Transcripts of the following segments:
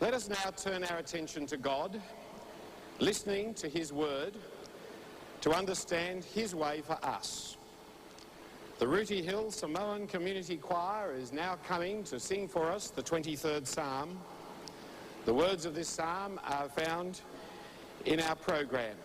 Let us now turn our attention to God, listening to his word, to understand his way for us. The Rooty Hill Samoan Community Choir is now coming to sing for us the 23rd Psalm. The words of this psalm are found in our program.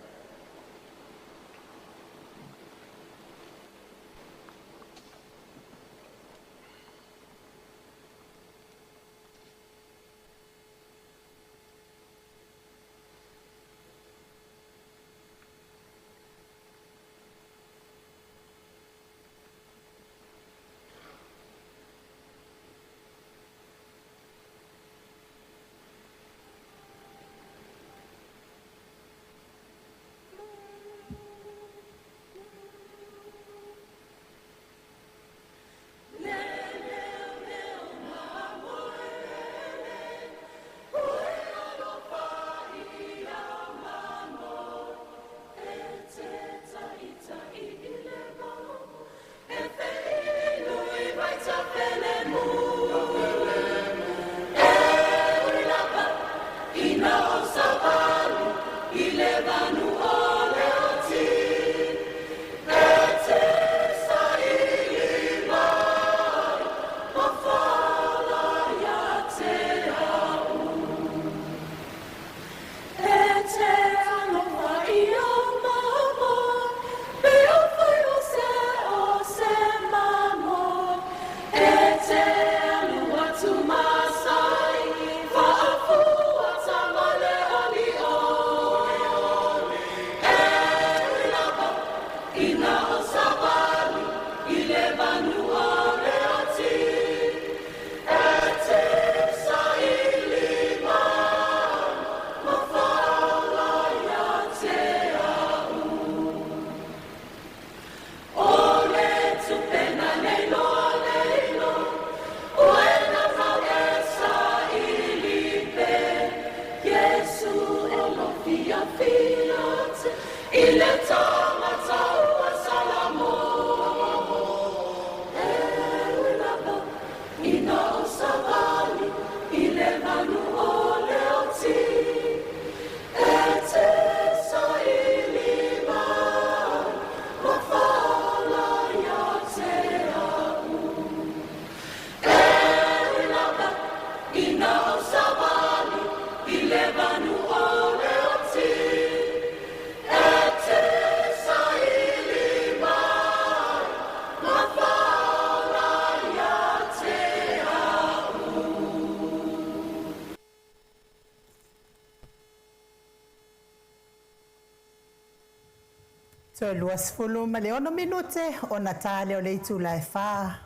So luas fulu ma le ono minute o Natale o le tu lai fa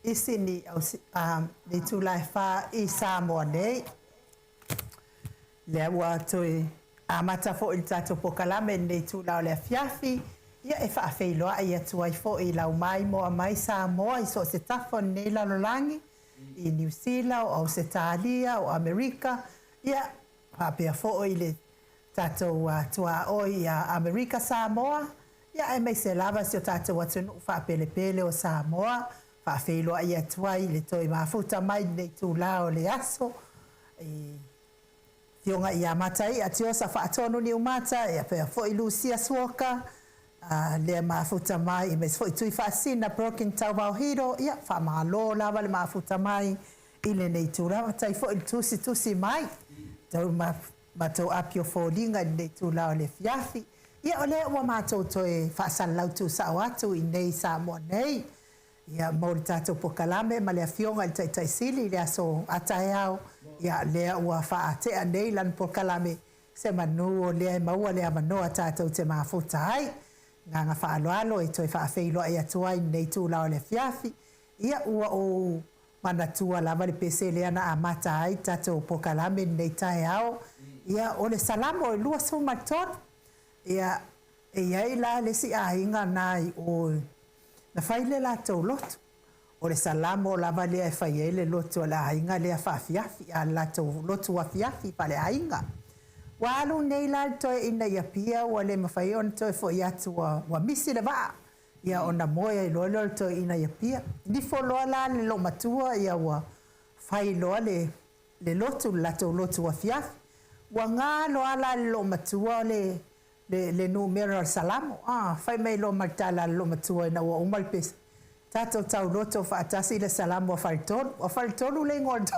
isini au le tu lai fa I Samoa nei le wa toi a mata fo il tato pokalame nei tu la le fiafi ia e fa feilo ai atu ai fo I lau mai mo mai Samoa I so se tafo nei la lolangi I New Zealand o Australia o Amerika ia pa pe fo ile tato tua oi a Amerika Samoa ia e mai se lava se tato watu no fa pele pele o Samoa fa feilo ai tua ile toi mafuta mai nei tu lao le aso Fionga ia matai atio sa fa tonu ni umata ia pe fo Lucia Swoka le mafuta mai I mes fo tui fa sina broken tau hiro ia fa malo lava le mafuta mai ile nei tu lava tai fo tusi mai tau Matou apio folinga nei tu lao le fiafi. Ia ole ua matou toe whaasalau tu sa watu I nei Samoa nei. Ia mauri tatou pokalame ma lea fionga I taisili lea so atae au. Ia lea ua whaatea nei lan pokalame se manu o lea maua lea manoa tatou te mafuta ai. Nganga whaaloalo e toe whaafeilo ai atuai nei tu lao le fiafi. Ia ua o manatua lava le pese lea na amata ai tatou pokalame nei tae au. Ia o le salamo e lua so maton ia e ai la le si ainga nai o na faile la to lot o le salamo la vale e fai le loto la ainga le fa fiafi ala to loto wa fiafi pa le ainga walu nei la to ina ia pia o le mafai on to fo ia to wa misi le va ia ona moya lo to ina ia pia ni fo lo la le lo matua ia wa fai lo le le lotu lato lotu afiafi wa ngalo ala lo matua le numero salamo fai mai lo martala lo matua na wa umal pes tato tau loto fa atasi le salamo wa falton le ngordo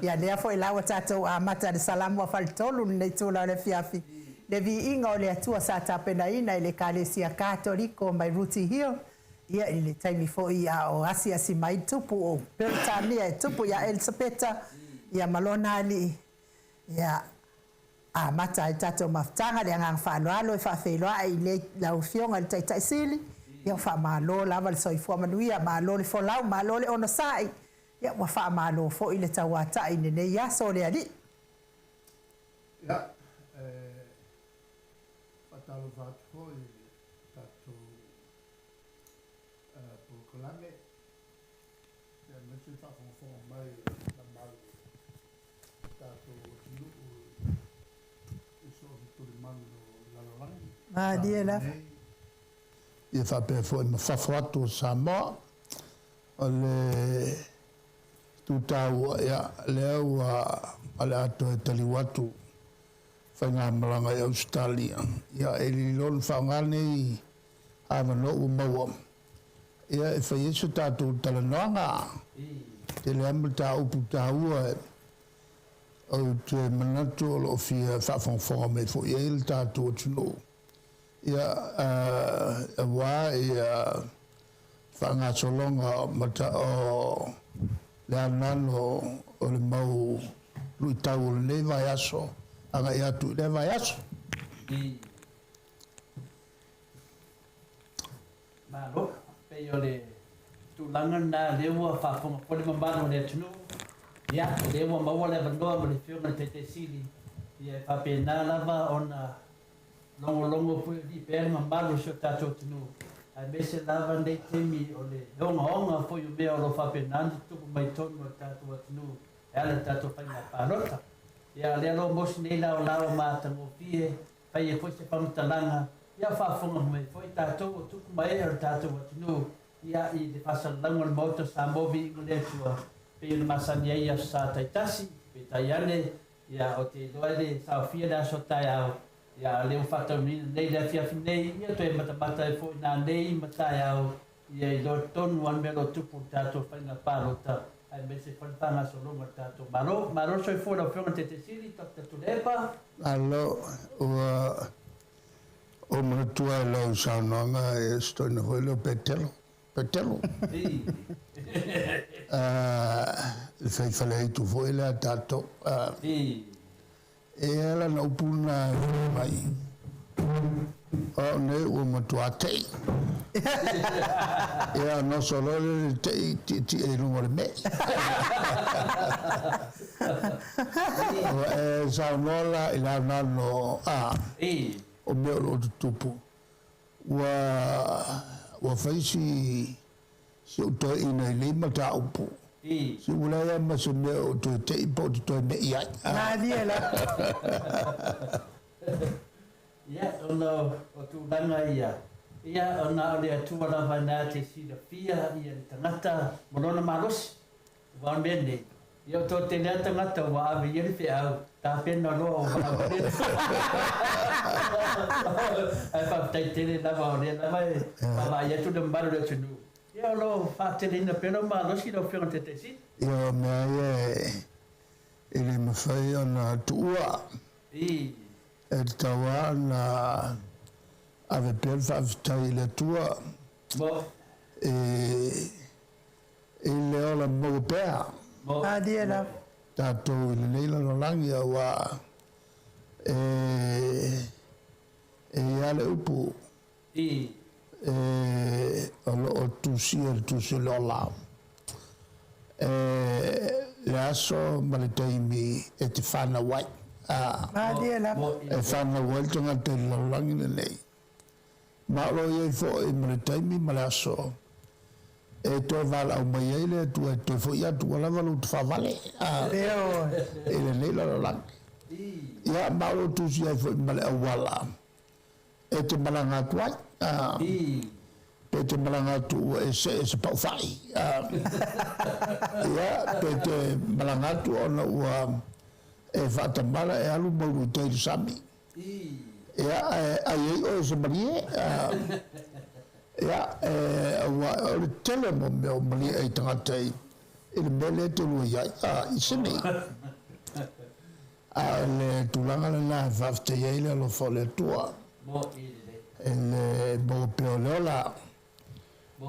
ya le foi la tato a mata le salamo wa falton le tula le fiafi le vi inga le atua sa tapena ina le kalesia katoliko mai Ruti Hill ia ile taimi foi a o asia si mai tupu o Peritania tupu ya Elsapeta ya malona ali ya a mata tato maftanga le ngang fa lo fa felo ai le la ufionga le tai sili ya fa malo la val soi fo manuia malo le fo la malo le ona sai ya wa fa malo fo ile tawata ine ne ya so le ali ya patalo va fo tato Colame, ya me se fa fon mai la mal tato tinu eso to le man la diela ia fa pe fo ma fa foto sama ale tutau ya leo ala to taliwatu fa nga malanga ya Australia ya elilon fa ngani ava no umawa ia e whai esu tātou talanoanga te le amata upu tāua au te manatu o lo fia whawhongwhonga me fo ia il tātou tuno ia a wā ia whangasolonga mata o le anano o le mau lui tau o le vai aso anga ia tu le vai aso Malo yo le tu langan na lewa fa fo ko le mambano le tunu ya lewa mawa le bando mo le fio na tete sili ya fa pe na lava ona longo pu di per mambano so tato tunu ai mese lava nei temi o le longa fo yo me o fa pe na tu mai tono tato tunu ala tato fa na parota ya le lo mos nei la ma tango fie fa ye fo se pamtalanga ia whaafonga mai foi tātou o tuku mai ar tātou o tunu ia I te whasalango le mauta sa movi ingo le tua pe ina masani ai a sa taitasi pe taiane ia o te loere sa o fia na so tai au ia leo whatau nei le fiafi nei ia toi matamata e foi nā nei matai au ia I lo tonu an melo tupu tātou whainga pārota ai me se whanpanga so longa tātou maro soi fōra whionga te siri Dr. Tulepa alo o mana tua e lau saunanga e stoi na hoi leo petelo. Le fai fale hei tu foi lea tato. E ala na upuna mai. O ne ua matua tei. E a no solo le tei ti e lungo le me. E saunola I la nano o meo lo tupu wa faisi si uto ina lima ta upu si ulaya ma se meo to te ipo to me ia na diela ya ono o tu langa ia ona le tu ala vana te si da fia ia tangata molona malos wa mene ia to te le tangata wa ave ia fe au ta pena lo o va ai fa tai tele la va va ia tu de mbalo de tunu ia lo fa tele na pena ma lo si lo fion te si ia me ele me fai ona tua e tawa na ave per fa tai le tua bo e le ola mo pea diela tātou I leila no langi a wā ale upu o tusi lo lao le aso ma le taimi e te whana wai diela e whana wai tanga te lo langi le nei ma lo iei fo e ma le taimi ma le aso e to vala o mai ele tu e to foi atu wala valu tu favale ele nei la la ya malo tu si foi male wala e te malanga tua pe te malanga tu e se pau fai ia pe te malanga tu ona ua e fata mala e alu mauru te sami ia ai o se marie ia o le tele mo me o marie e tangata i le mele te lua ia i sini le tulanga le na fafte ia le lo fole tua le mo peo leola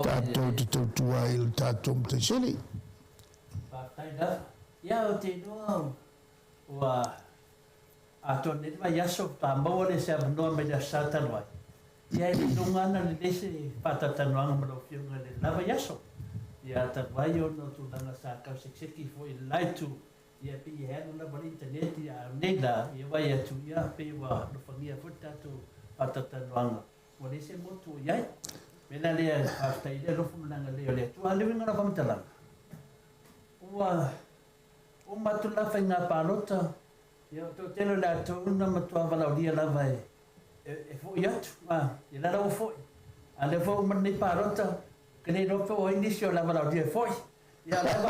tatou te tautua i le tatou te sili ia o te noa ua atone te mai aso pāmaua le se amanoa mai le asātanoai ia e nungana le lese whatatanoanga ma lau whiunga le lava yaso ia tanuai o no tūlanga sa kau sekseki fo i laitu ia pe i hea na wale internet ia neila ia wai atu ia pe wa nufangia fo tatu whatatanoanga wa lese motu iai mena lea haftai le rofu mananga leo lea tu halewinga na whamtalanga ua o matula whai ngā pālota ia tō tēno la tōuna matua walauria lava e fo i atu i lara o fo a le fo mani pālota kene rope o inisio la walauria fo ia lava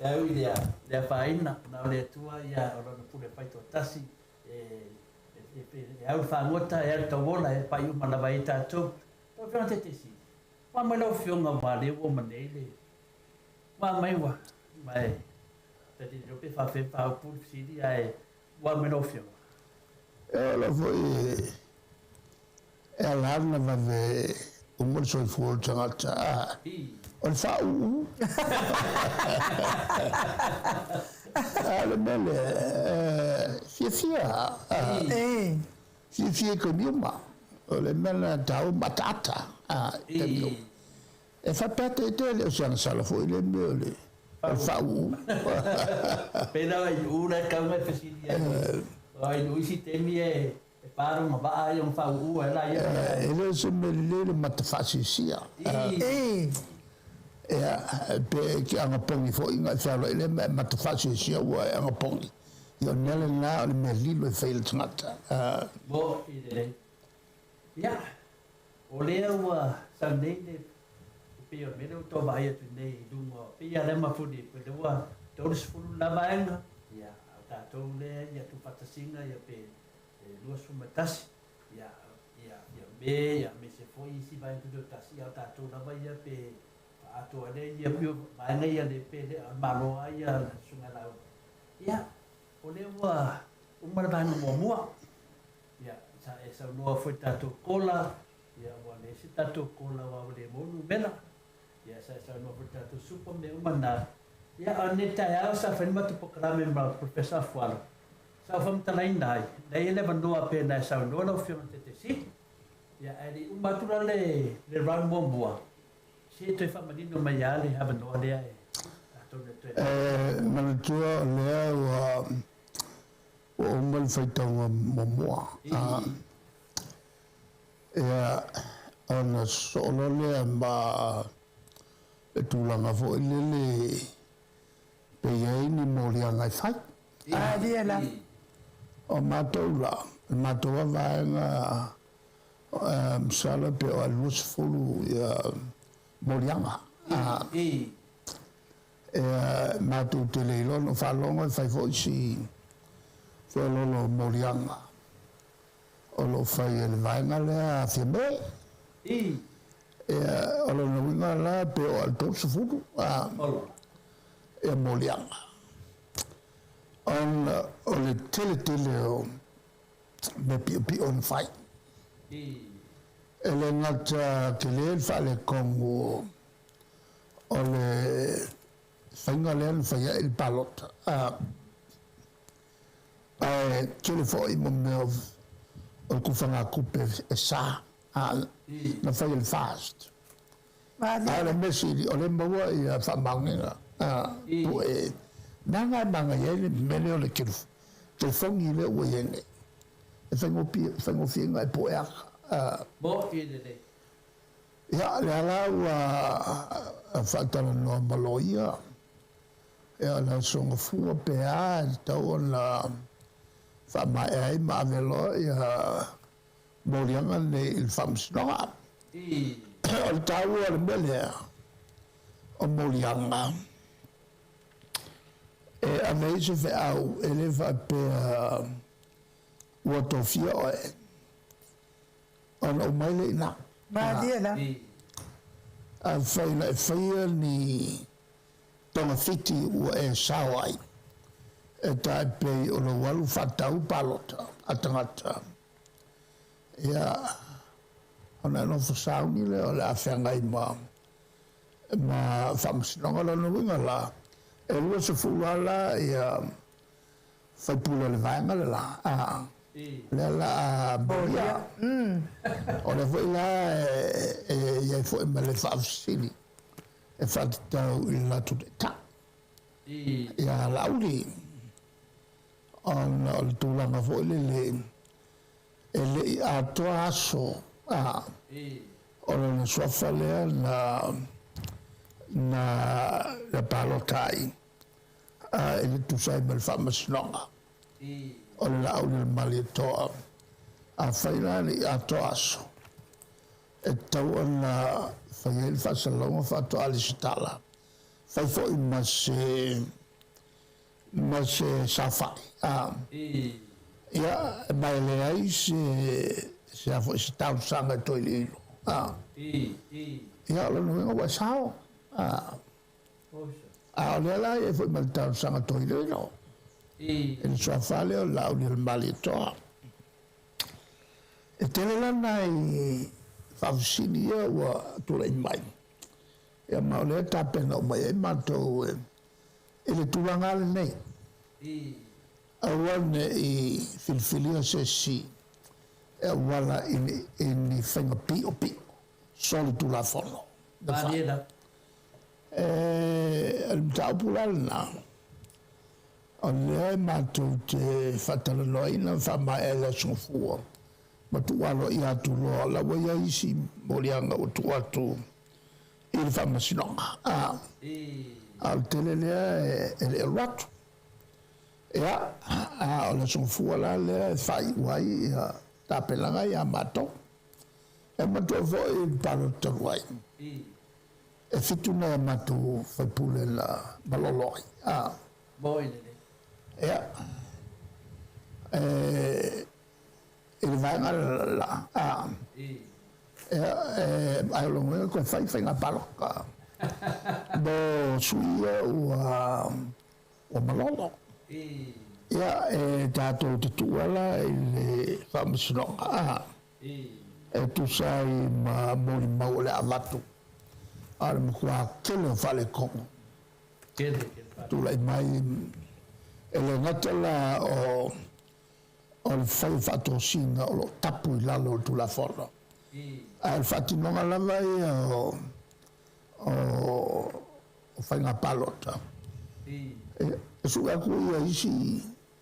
ia ui lea whaina na lea tua ia o rana pule pai tō tasi e au whangota e ar tawola e pai umana vai tātou tō whiona te tesi wa mai lau whionga wa le o maneile wa mai wa mai te te rope whawhi whawpuru siri ai wa mai lau whionga e la foi e alarna vave umur soi fuol tangata o le whau ale mele fia ko miuma o le mele tau matata e whapete te le o siang sala foi le mele o whau pena ai ura kaunga whasiri ai nuisi temi e paro ma ba ai un whau ua la ia e le se mele le matafasi sia pe ki anga pongi fo inga falo ele matafasi sia ua anga pongi io nele na le melilo e fail tangata bo idele ia o lea ua sanei le pe o mele o tō vai atu nei dunga pe ia le mafuni pe le ua tōru sifuru lava enga ia tātou lea ia tu patasinga ia pe lua sumatasi ia me se foi isi vai tu tasi ia tātou lava ia pe ato ale ia pio vaenga ia le pe le maroa ia sunga lau ia o le ua umara vaenga mua ia sa e sa noa foi tātou kola ia ua le si tātou kola wa le monu mena ia sa noa foi tātou supa me umana ia ane tai au sa whainima tu pokarame ma professor Fualo sa whamtalai nai nei ele vanua pe nai sa noa lau whionga te si ia ari umatura le rang mombua si toi whamarino mai ale hawa noa lea manatua lea o umal whaitaunga momoa ia ana solo lea ma e tūlanga fo lele pe iei ni morianga i whai Diela. o mataula mataua vaenga sala pe o alus fulu ia morianga matu te leilo no whalonga whai fo isi whalolo morianga o lo whai ele vaenga lea whia me o lo nawinga la pe o altosu fulu morianga on o le tele o me pi on whai ele ngata ke le whale kongo o le whainga lean whaia il palota tele fo i mo meo o kufanga kupe e sa na whaia il fast le mesi o le maua i a whamaunga pu e nanga manga iele mele o le telefongi le ua ienge e whaingo fienga e po eaka bo idele ia le ala ua whaatana noa maloia ia la songa fua pea tau ona whamae ai maavelo ia morianga ne il whamsinonga. O le tau o le mele o morianga. E anei se fe au, e le whapea ua tofia o e. Ona o mai le ina. Madia la. A whaina e whaia ni tonga whiti ua e sawai. E tae pei o lo walu whatau palota a tangata. Ia, ona no whasau ni le o le a whengai ma whamasinonga la nuinga la. E lua se fulala ia whaipula le vaenga le la. Le la a boria. O le fwoi la e iai fwoi ma le whaafsini. E whaatitau i la tu te ta. Ia lauri. O le tūlanga fwoi e le i atoa aso. O le swafa lea na palotai. E le tusai ma le whamasinonga. O le lau le mali toa. A whaina ni a toa aso. E tau ana whaia il whasalonga whatoa alisitala. Whai fwoi ma se sawhai. Ia, mai le ai se a fwoi se tau sanga toi le ilo. Ia, o le nuinga wa sao. A o le ala e fwoi ma le tau sanga toi le ilo. E le sua whale o lau ni le mali toa. E tele lana i whawasini ia ua tula i mai. Ia maolea tāpena o mai e mātou e le tūranga le nei. Awane i filfilia se si. E awala i ni whainga pi o pi. Soli tula whono. Mariela. E mtaupula lana. O lea mātou te whatalanoina whama e la songfua. Ma tualo i atu loa la waya isi morianga o tuatu i le whamasinonga. Al tele lea e le ratu. Ea, o la songfua la lea whai wai tāpelanga i a mātou. E mātou fo i paro taruai. E fituna e mātou whaipule la maloloi. Boi le. Ea, e le vaenga la, ai longa ko fai ngā paloka. Bo suia o malolo. Ia, e tātou te tuala i le whamasinonga. E tu sai ma mori mau le avatu. Ara mkua kele o whale kongo. Kele. Tula i mai e le ngatala o le whai whatosina o lo tapu i lalo o tula whono. A le whatinonga lava i o whai ngā palota. E su aku i a isi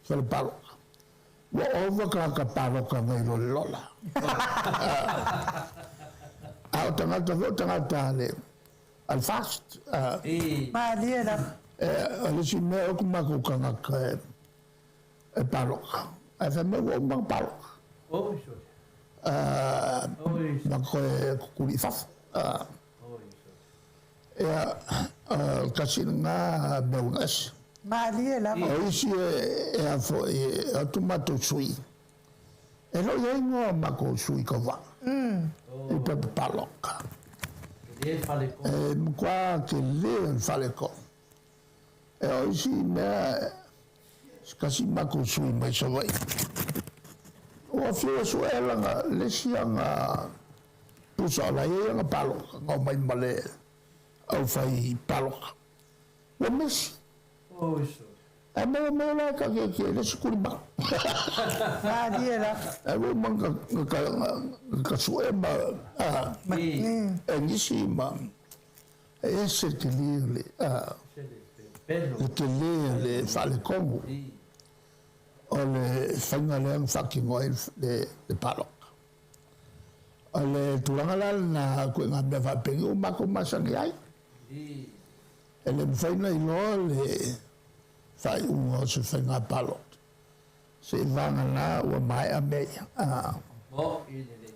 whale paloka. Wa ova ka paloka ngai lo le lola. A o tangata le al fast. Madia la. Ale si mea ku mako kanga ka e paloka. E wha mea o mga paloka. Mako e kukuri fafu. Kasi nga mea ungas. Madia la. O isi e a fo e a tumato sui. E no ye ingo mako sui ka wa. I pepe paloka. E mkwa ke le faleko. E o isi mea kasi mako sui mai sa wai. O a whiua su e langa lesi anga pusa ala e anga paloka. Ngau mai male au whai paloka. Wa mesi. E mea la ka ke lesi kuri ma. Madia la. E wai manga ka su e ma. E nisi ma. E se te li le te le whale kongu o le whainga leang whakingoa le paloka. O le turangalal na koe ngā mea whapengi o mako masangi ai. E le mwhaina i loa le whai unga o se whainga palota. Se i vanga nā ua mai a mea. Mo i le.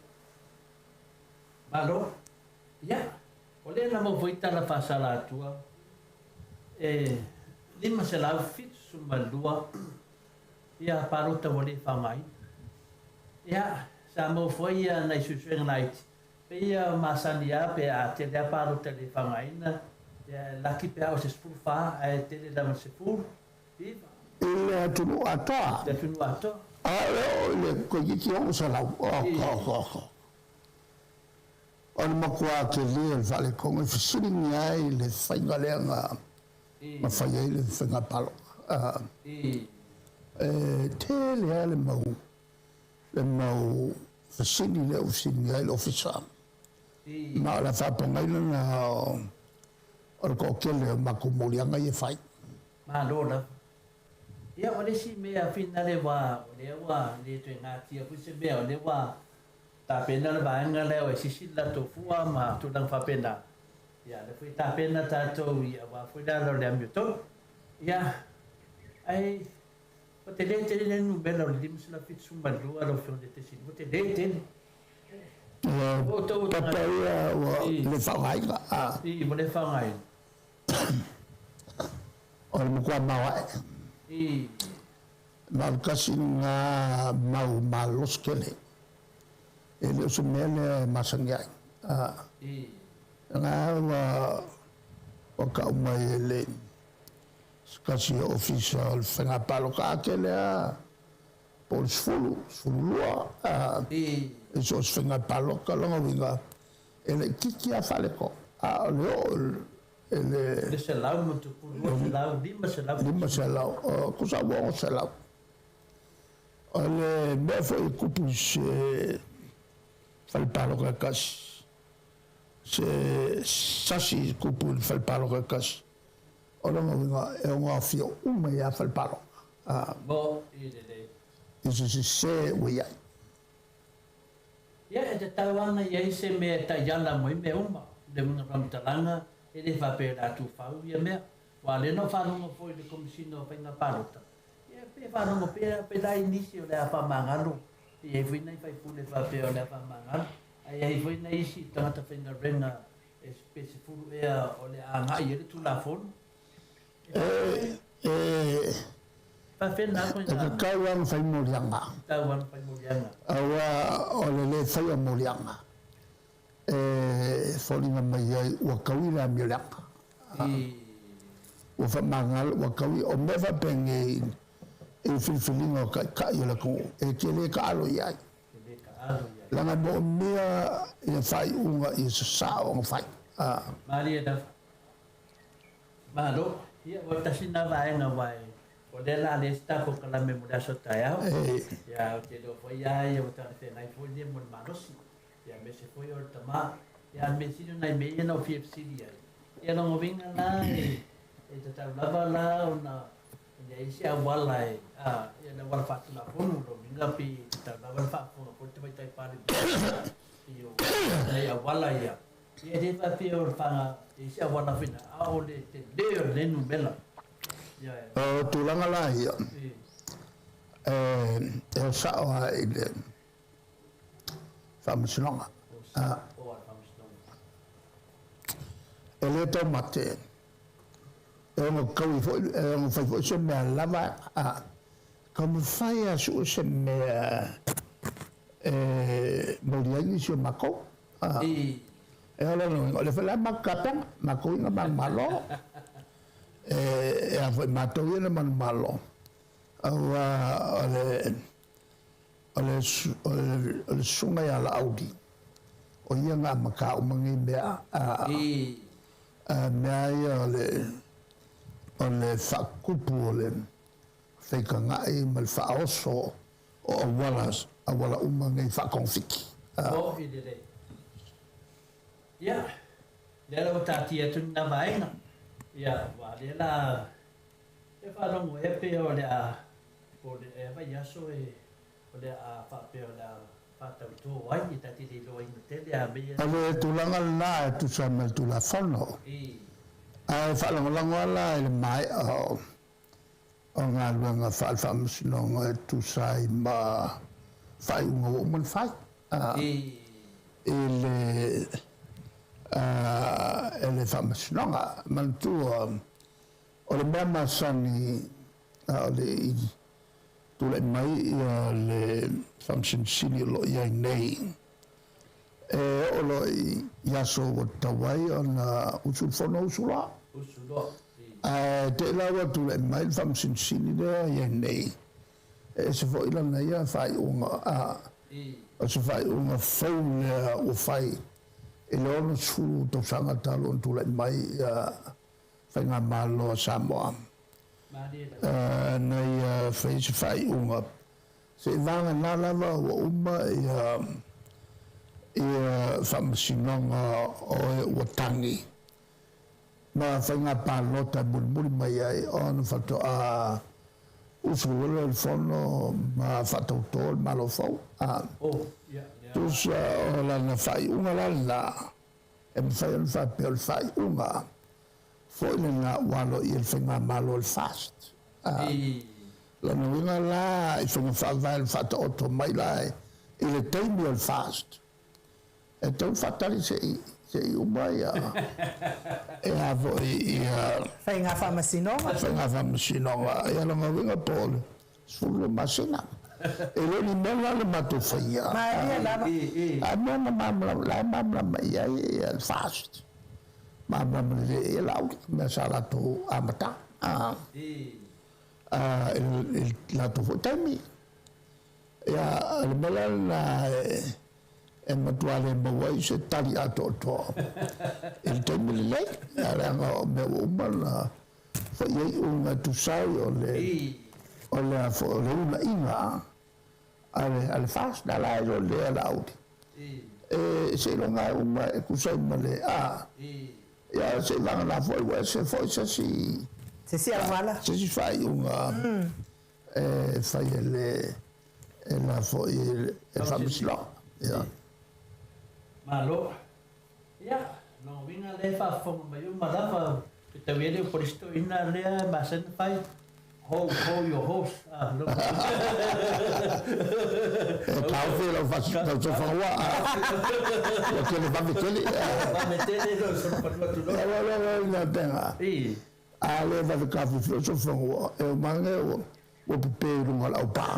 Malo. Ya. Ole na mo voita la fasala tua. Lima se la fit sumalua. Ya parota wole famai. Ya sa mo foi na isueng night. Pe ia masania pe a te le parota le famai na. Ya laki pe o se spulfa a te le la se pur. Ele tunu ata. Le tunu ato. Le ko yiki o sa la. On makua ke le vale ko e fisiling ai le fainga le nga. Ma fai le fainga palo. Te le mau fasini le usini ai ofisa. Ma la fa pongai na o ko ke le makumurianga ye fai. Ma lola. Ia o le si mea fina le wa le tu ngati a puse mea le wa ta pena le vaenga le o sisi la to fua ma tu lang fa pena. Ia le fui ta pena ta to ia wa fui da lo le amio to. Ia ai o te le nu bela o le mus la fit sumba lua lo fion de te si. O te le. Papa ia le fa mai ga. Mo le fa ngai. O le mukua mawa. Mau kasi nga mau malos kele. Ele usu mele masangai. Nga o ka umai ele kasi official whenga palo ka kele a polis fulu lua. Eso os whenga palo ka longa winga. Ele kiki a faleko. Leo Le selau mo tu pulu selau lima selau kusa wongo selau ole me foi kupu se fal palo ka kas se sasi kupu fal palo ka kas ole mo vinga e un afio uma ya fal palo bo ile isso se we ya te tawana ia se me ta yala mo me uma de mga pamtalanga ele fa pe la tu fa ia me wa le no fa no foi de comissino fa na parota e pe fa no pe da inicio le fa mangalo e foi na fa pu le fa pe le fa mangalo ai foi na isi tanga fa na renga specifico e o le anga ia tu la fon fa fe na ko e ka wan fa morianga awa o le fa morianga falling on my wakawi la milaka o fa mangal wakawi o never beng e filfiling o ka yola ko e kele ka alo ya langa mo mia e fai unga e sa o fai maria da malo ia o tasina vai na vai o de la lista ko kala me muda so taya ya o te do foi ai o ta te nai foi de mo malos ya me se foi o tama ya me si no me no FFC dia ya no vinga na e te ta lava la una ya isi awala ya na wal fa na fono do vinga pi ta lava fa fono por te vai tai pare io ya awala ya de fa pi o fa isi awala fina a o le te le nu bela ya tulanga la ya e sa o ile Famsilonga. Ele tomate. Ele kawi foi foi se me lava como fai a su se me moriani se mako. Ela não, ele foi lá macapang, mako ina bang malo. Foi matou ina man malo. Ole sunga ya la audi o ia nga maka o mangi mea mea ia ole whakupu ole whaika ngai mal whaoso o awala umangi whakonfiki o idere ia lera o tati atu na vaina ia wa lela e whanongo e pe ole a ole e vai aso ole a fape ole a fata to ai ta ti lo in tele a be ale tulanga na tu sama tu la fono a fa lo la il mai o nga luanga fa fa msino tu sai ma fai un fai ele whamasinonga mantua o le mea masani o le tule mai ia le function sini lo ia nei o lo yaso o tawai ona usul fono usula te lawa tule mai function sini le ia nei se fo ila na ia fai unga o se fai unga faule o fai e le ono suru to sanga talo tule mai fai ngā malo Samoa nei fai se fai unga se vanga nā lava o uma ia whamasinonga o ua tangi ma fai ngā pālota muri mai ai ona whato a usuwele le fono ma whatautol malo fau tus o lana fai unga lana e mwhai anu whapeo le fai unga foi le ngā walo i le whainga malo le fast lana winga la i whainga whawai le whataoto mai lai i le teimi o le fast e tau whatari se i umai e hafo i Whainga whamasinonga. whainga whamasinonga e ala ngā winga pōle sulu masina e loni mela le matu whaia Maria lava. a mea na mamla mai ai e le fast mamla le e lau mea sa lato amata il lato fotami ya le mela na e matuale mawai se tali ato to il tempo le era no me umana foi unha tu sai o le fo le una inga ale fast da la o le out se non ha uma kusai male ya se va na foi si Se si alwala. se si fai unha fai la foi il famoslo ya Malo. Ya, no vinga le fa fo mai uma lava que te viene por isto ina le basen fai ho your host. No. Tau fela o faço da tua faua. Aquele vai metele no sono per tu no. não tem. A leva de café filosofo eu manga o pepero mal ao pá.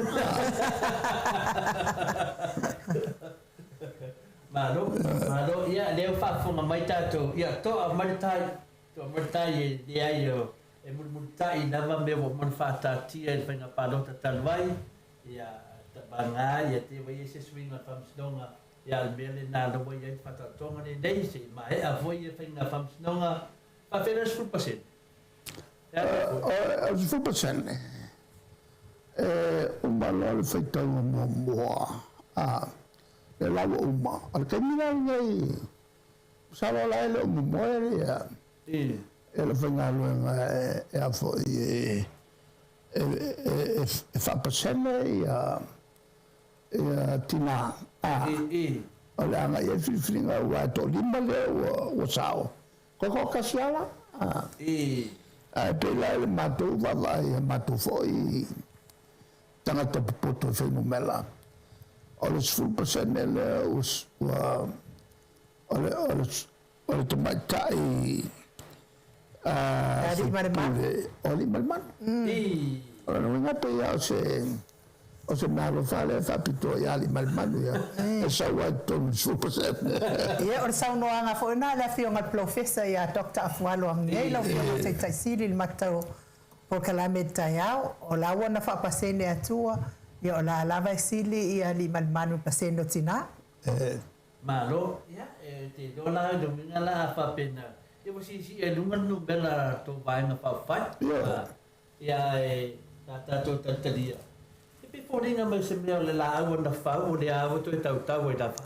Malo, ia leo whafonga mai tātou, ia toa maritai e ai e muritai nawa me o man whātātia e whainga pālota talwai, ia tabanga, ia te wai e se swinga whamsinonga, ia almele nā lawa ia i whatatonga ne nei se, ma e a voi e whainga whamsinonga, whawhera 10%. Os 10%. Uma lor feitau moa. Le lawa uma. Al kamina ngai. Sawa la ele moere ya. Ele whainga luenga e a fo e whapasene ia tina. Ole anga ia whiwhiringa ua to lima leo ua sao. Koko kasiala? Pe la ele matou vavai matou foi tangata pupoto whainga mela. Ole 10% ele ole te maitai ole malman ole no pe ya o se malo fale fa pito ya ali malman ya e sa wa to 10%. Ia o sa no anga fo na la fionga professor ya Dr. Afwalo ngai la fionga te taisiri matau por calamita ya o la wana fa pasene atua ia o la lava sili ia li malmanu pasendo tina malo ya te dola do minga la fa pena e você si e lunga no bela to vai na fa fa ya e ta to tantalia e pe foringa me se me le la agua na fa o le agua to tau tau e da fa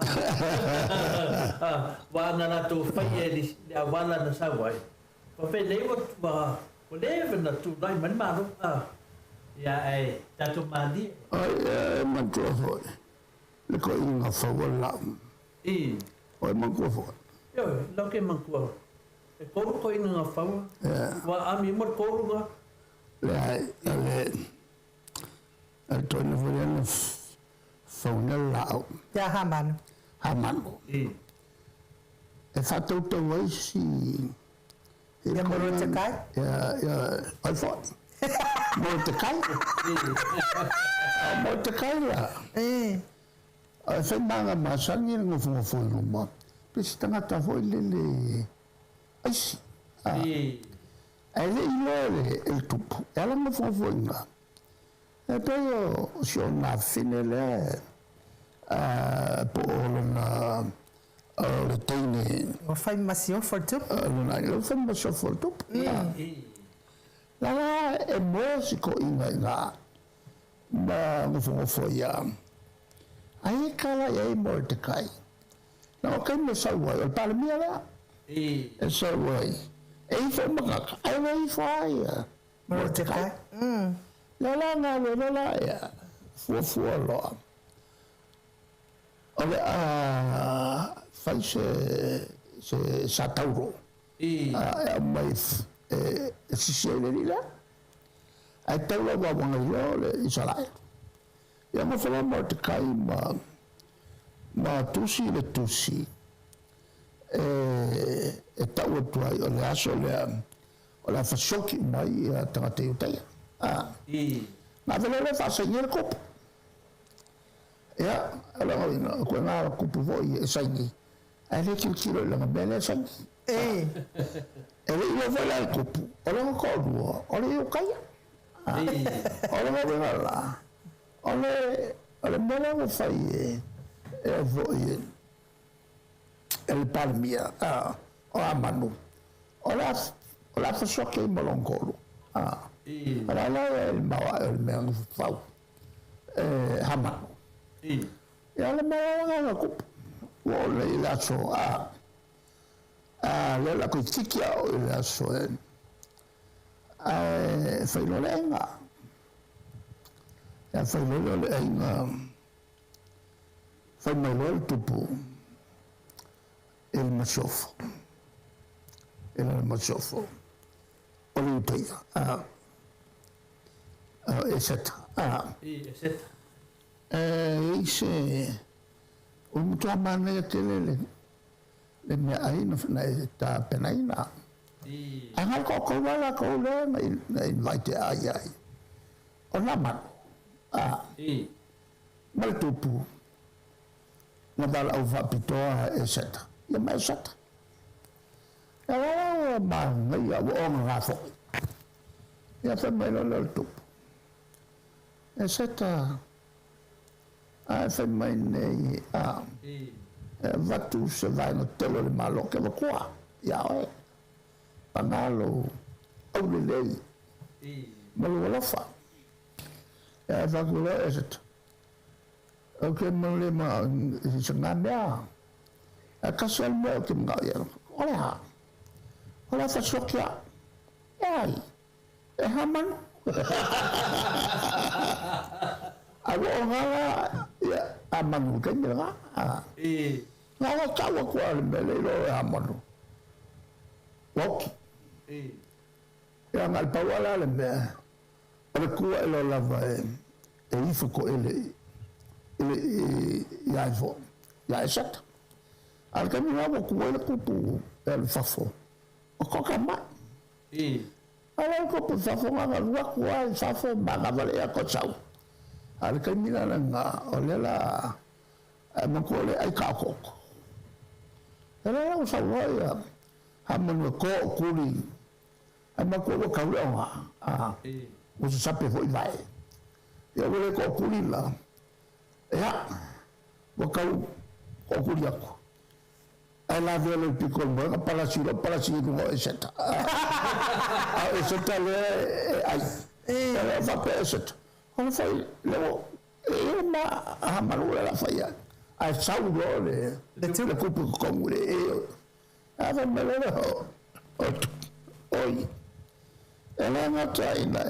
wa na la to fa e li wala na sa wai pa pe le wa o le na tu dai man malo ya e tatu mandi Ai mantua foi. Le ko inga fawala. Oi mantua foi. Yo, lo que mantua. E ko inga fawa. Wa ami mo ko nga. Le ai ale to no foi fauna lao Ya Haman. hamano e fatou tau ai si Ya Mordecai. ya ai fo Mordecai Mordecai la a fe manga masangi ngofo no pesi tangata foi lele ai si ai le ilole el tupu ela ngofo nga e poi si ona finele po na le tene O fai masio for tu. luna le fa masio for tu la e musico inga ma ngofo ya ai kala ya Mordecai na o kai me salwa o palmia la e salwa e fa maka ai vai fa Mordecai. la nga ya fu lo ole fai se satauro mai si le la ai taula wa wanga le Israel ya mo fala Mordecai ma tusi le tusi e tau tuai o le aso o la fasoki mai tangate utai ma vele le fasa nyer kopu ya ala ngoi ko nga kupu voi e sangi ai le kilo la bele sangi e le io vola kupu o le ko duo o le io kaya o le mo la ole mele mo fai e voi el palmia o amanu ola faso ke molongolo ala el mawa el meng fau hamanu ya le mawa nga ku o le la so le la kuitikia o la so fai lo lenga ya fai lo lenga fai mai lo tupu el masofo o le uteia eseta ise o mutua mana tele le me ai no na ta penaina anga ko wala ko le na invite ai o na mano mal tupu na bala o vapitoa eseta ya mai sata ma ngai o ngafo ya fa mai lo tupu eseta fa mai nei vatu se vai no telo le malo ke qua ya o panalo o le lei malo la fa ya va con eseta ok mole ma se ngambia a casual mo ke ngaya ola fa sokia ai e haman awo ngala ya amanu ke nga ngala kawa ko al mele lo amanu ok ya ngal pawala le me ole ku lo lava e ifo ko ele ya vo ya esat al camino abo ku ele ku el fafo o ko kama ala ko po fafo nga wa ku al fafo ba vale ya ko chau al camino nga ole la mo ko le ai ka ko ele sa ya hamon ko kuli ama ko ka wa o se sape foi vai ya vole ko kuli la ya wakau okuri aku ala vele pikol mo para si no eseta eseta le ai ala fa peseta on fai le ma amaru la faya ai saudo le kupu ko le ava melele oi ela na taina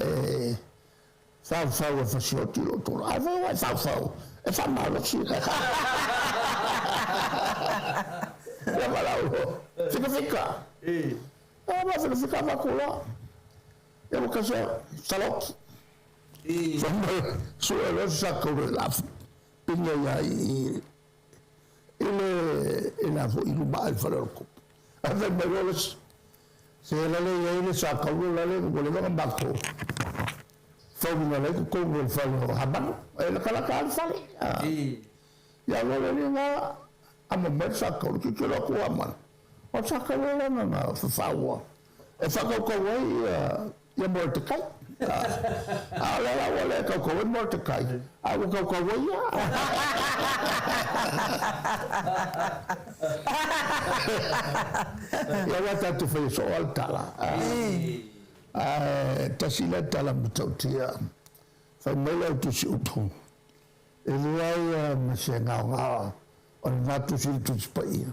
fa fascioti lo to ava fa e fa malo sì e malaulo significa ma significava quello e lo che salocchi su lo sacco la Ile ya ile fo ilu ba al falo ko. Ave meroles se la le ile sa ka la le ko le ba ko. Fo na le ko ko falo haban ele kala ka fale. Ya lo le na ama me sa ko ki lo ko ama. O sa ka le na fa wa. E fa ko ya mo te kai. Ala wala ka ko mo te kai. Aku kau ya. Ya wata tu fai soal tala. Tasila tala mutautia. Fa mela tu si utong. Elai masenga nga on natu si tu spai.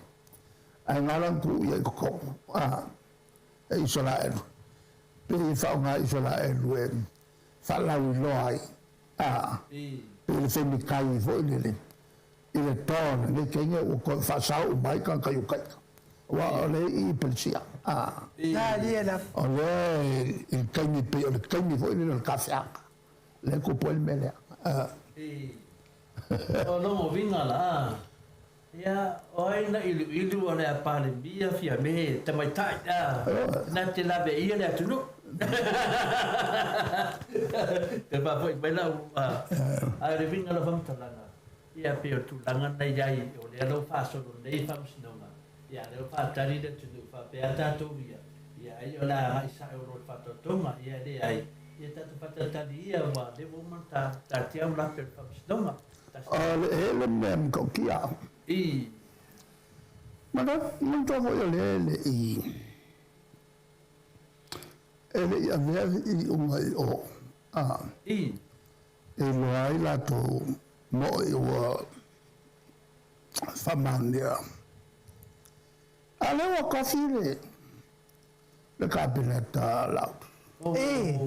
Ai ngalang ku ya ko. Israel. Pe fa nga Israel fa la loai. Ele foi me cair, foi ele torna, ele quem é o façal o mais can caiu cai. Olha e polícia. Ali ela. Olha ele quem me foi no café. Le copo ele mele. Não vinha lá. Ya, olha ilu olha para bia fia me, também tá. Na te lá be ia lá tu Sebab apa bela ada vinga la fam talanga. Ia pe tu langa na yai o le lo fa so le fam sinoma. Ia le fa tari de tu fa pe ata tu ia. Ia ai ola ai sa euro fa to toma ia de ai. Ia ta fa tari ia wa de mo ta tia la pe fam sinoma. Ele mesmo com que há. Mas não tô vendo ele ele ia ver o ele vai lá to mo o família ale o café le cabinet lá ele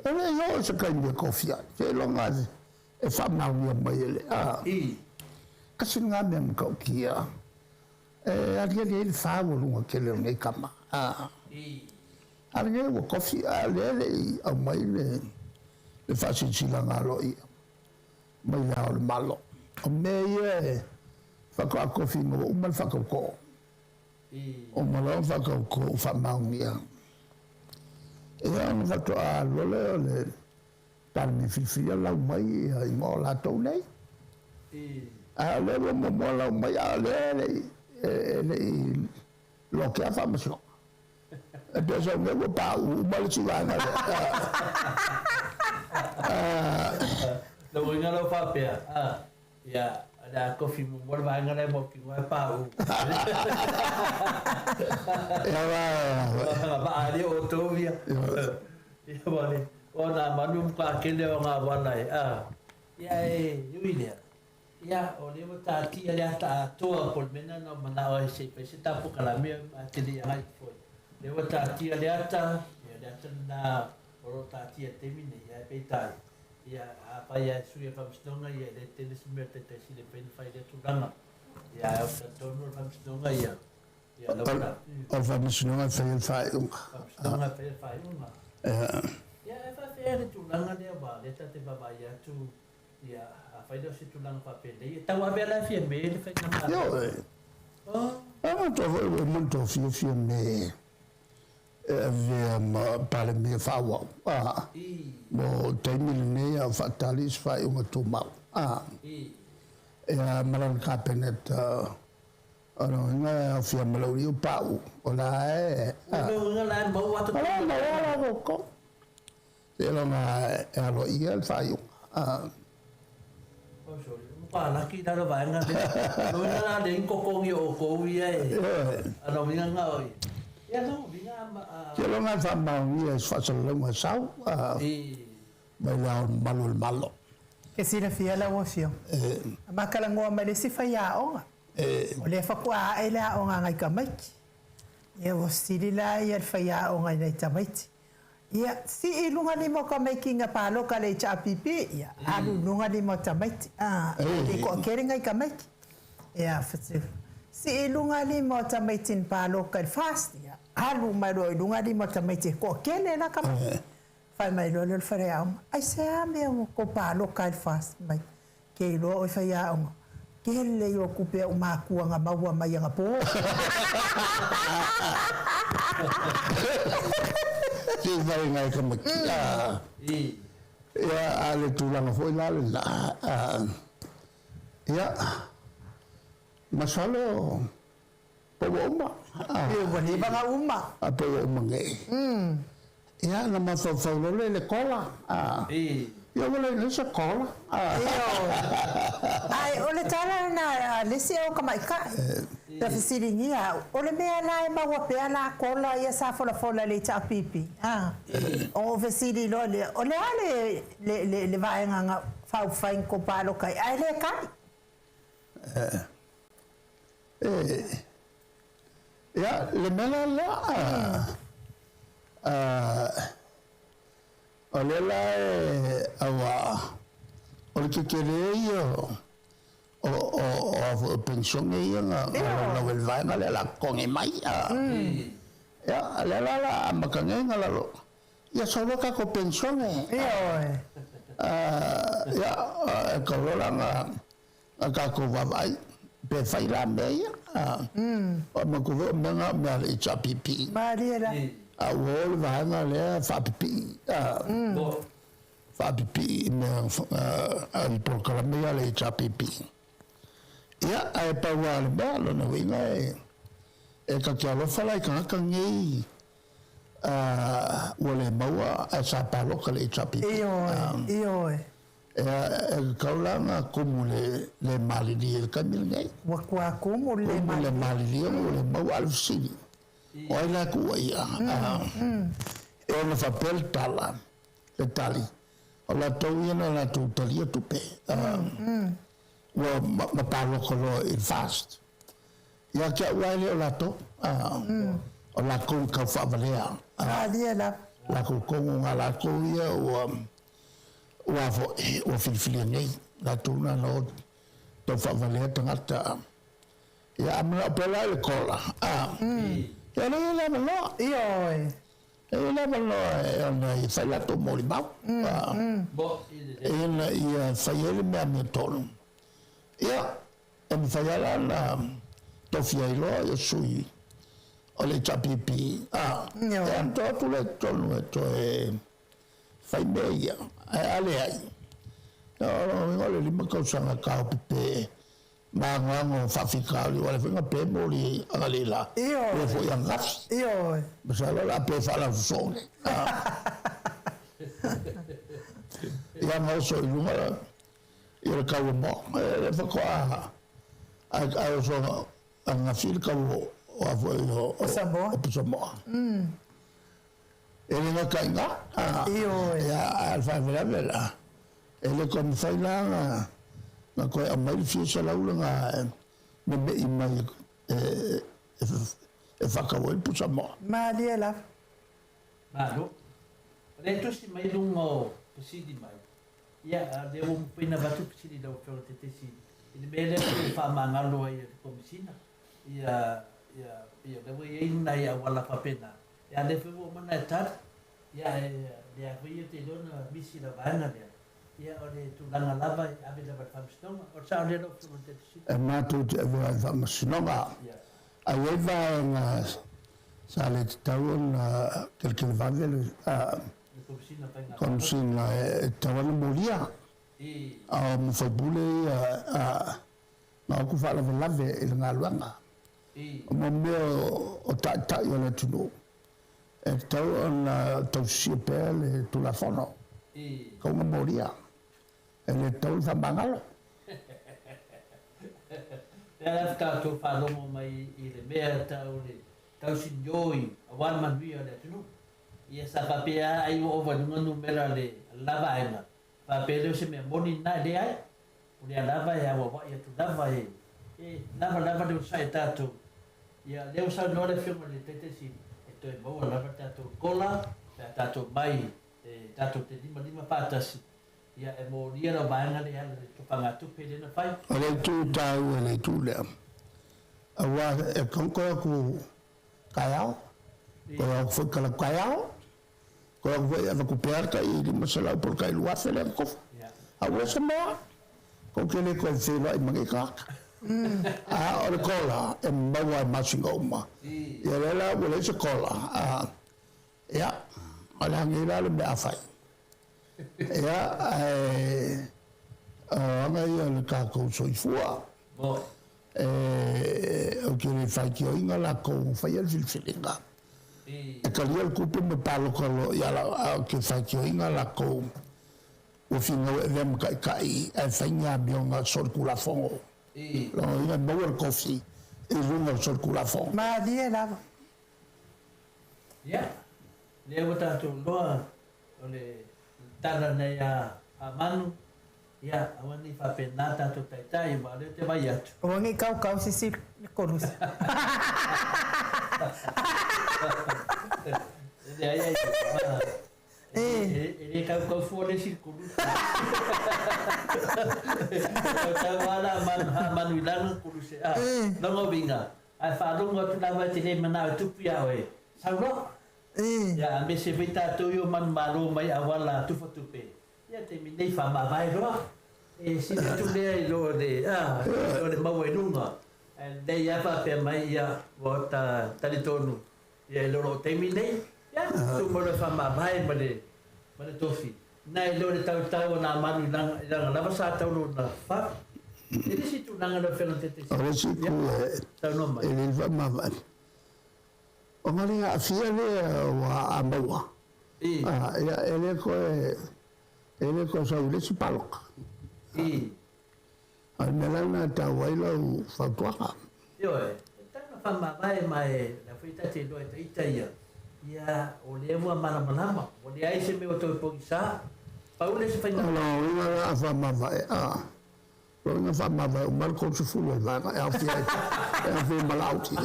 não se quer me confiar se longas e família mai ele kasi nga mesmo que ali ele fala aquele nem cama Alguém o coffee ali a mãe le faz sila ngalo ia mai la malo o meia fa ko coffee no mal fa ko o malo fa ko fa maunia e não fa to a le par mi fia la mai ai mo la to nei a le mo la mai a le lo che fa mo Biasa aku tahu balik suara. Lalu ingat apa ya? Ya ada kopi mumbar bangan ada mau kini apa? Ya apa ada auto dia? Ya boleh. Orang manum pakai dia orang awalai. Ya ini dia. Ya oleh mutati ada tak tua pun mana nak mana orang siapa tahu kalau dia yang itu. Lewa tatia leata, ya leata na oro tatia temine ya peitai. Ya apa ya suya pamstonga ya le tenis merte tesi le pen fai de tulanga. Ya o tono pamstonga ya. Ya lawa. O pamstonga fai Pamstonga fai uma. Ya fa fai de tulanga de ba le tate baba ya tu ya fai de si tulanga pa pele. Tawa bela fie me le fai na. Yo. Muito fio me. Para me fawa mo temile a fatalis fai uma tuma malan cabinet ano nga fia malori pau ola nga la mo wa to ko elo nga elo iel fai pa laki dalo ba nga de lo na de ko ko yo ko wi ano mi nga oi ya no Kalau nggak sama dia fasal lama sau, malu malo. Kesina fia la wafio. Makala ngoa malesi faya onga. Ole fakwa ela onga ngai kamait. Ya wasili la ya faya onga ngai tamait. Ya si ilunga ni mo kamai kinga palo kale cha pipi ya alu lunga ni mo tamait. Ko kere ngai kamait. Ya fatu. Si ilunga ni mo tamaitin palo kal fast ya. Alu mai roi lunga di mata mai te ko kene na kama fai mai lo le fare am ai se me ko pa lo kai fast mai Ke lo o fai a onga. Ke le yo kupe o makuanga maua mai anga po. Ke vai ngai ka makia. Ya ale tulanga foi la la. Ya. Masalo. Pawoma. Yo bani banga uma. Apa uma ngai. Ya na mafafalo le kola. Yo wala ni sa kola. Ai ole tala na lesi o kamai ka. Ta fisiringia ole mea lai maua pe ala kola ia sa fola le ta pipi. O fesiri lo le ole ale le vai nga fau fain ko palo kai ai le kai. Ya le mela la. Ole la awa. Ole ke yo. O pensión ia nga la vai nga la con e mai. Ya le la makange nga la lo. Ya solo ka ko pensión ya ko la nga ka ko vai pe fai la meia. O ma ko nga me le chapipi. Mariela. A wol vai nga le fa pipi. Fa pipi me al proclame le chapipi. Ya ai pa wal ba lo no winga e ka kia lo fala ka ngi wole maua a sa pa lo ka le chapi iyo ka la na como le mali di el kamil ngai wa kwa como le mali di le maua al sini o la ku ia e no fa pel tala le tali o la to ina la tu tali tu pe ma parlo con il fast ya che wale o lato o la con ka fa valea la con la coia o avo o filfili nei la tuna no to fa valea tangata ya amna pela le cola ya no la no io la no ona i fa la to molima ya fa yele me ametolo ya em fayala na tofia ilo yo sui ole chapipi em to tu le tonu to fai meia ale ai no le lima ko sanga ka pe ma ngo fa fikali wala finga pe moli agalila le fo yang gas besala la pe fa la zone ya no so ilunga ia ka mo e fa ko a so na fil ka o o Samoa ele na kainga ya alfa vela ele kom sai la na ko a mai fi sa la nga me mai e fa ka o Samoa Mariela Malo le tu si mai lungo si di mai ya de un pina batu pisini da o te si il bele fa mangalo e komisina ya le voi ina ya wala papena ya le fu mana tat ya voi te dona misi la bana ya ole tu langa lava ave da famstong o sa le do te si ma tu va famstong a weva na sale tawon quel vangelo komsina tawon molia mo fa bule na ku fa la lave il ngalwanga mo me o ta yo le tuno e tawon to si pele tu la fono como molia ele tawon fa bangalo Ela fica tu falando mai ile mea tau sinjoi awan man via le tunu ia sa papea ai o va nunga numera le lava ainga papea se me boni na de ai o le lava ia wa ia tu lava lava de sai tatu ia le usa no le firma le tete si eto e boa lava tatu cola tatu mai tatu te lima patas ia e mo dia la vaina le tu pangatu pele na fai ole tu tau ele tu le awa e konko ku kayao ko foi kala kayao ko foi a recuperar ka i di masala por kai lua fele ko awa sama ko ke le ko se lo mangi ka o le kola e maua masingo ma ya la wo le se kola ya ala ngira le me afai ya anga ia le ka ko soifua o ke le fai ki o inga la ko fai al filfilinga e ka lia le kupe me palo kolo ia la ke fai ki o inga la ko o fino e vem kai e fai nga bionga sol kula fongo lo inga bower coffee e runga sol kula fongo ma dia lava ya le wata tu loa o le tala nei a manu ya awani fa penata to tai ma le te vai atu o ngi kau si korus ele kau fora si korus ta wala manu ilang korus no vinga ai fa longo tu lava te le mana tu pia oe sauro ya me se vita tu yo man malo mai awala tu fotupe ya te minei fa ma vai ro e si tu le lo le mau e lunga and they ya fa pe mai ya vota talitonu ya lo te minei ya tu mo le fa ma vai ma le tofi nai lo le tau na manu lang lava sa tau lo na fa ele si tu nanga lo fe no te tau no mai ele va ma o mari a fia le wa amaua ya ele ko sa ule si palok al melana ta waila u fatwa yo tanga fa ma mai la fita te lo te itaia ya o le mo mana o le ai se me o to pogisa pa ule se fa no ina fa ma vai lo ina fa ma vai o mal ko su fulo la e fia malauti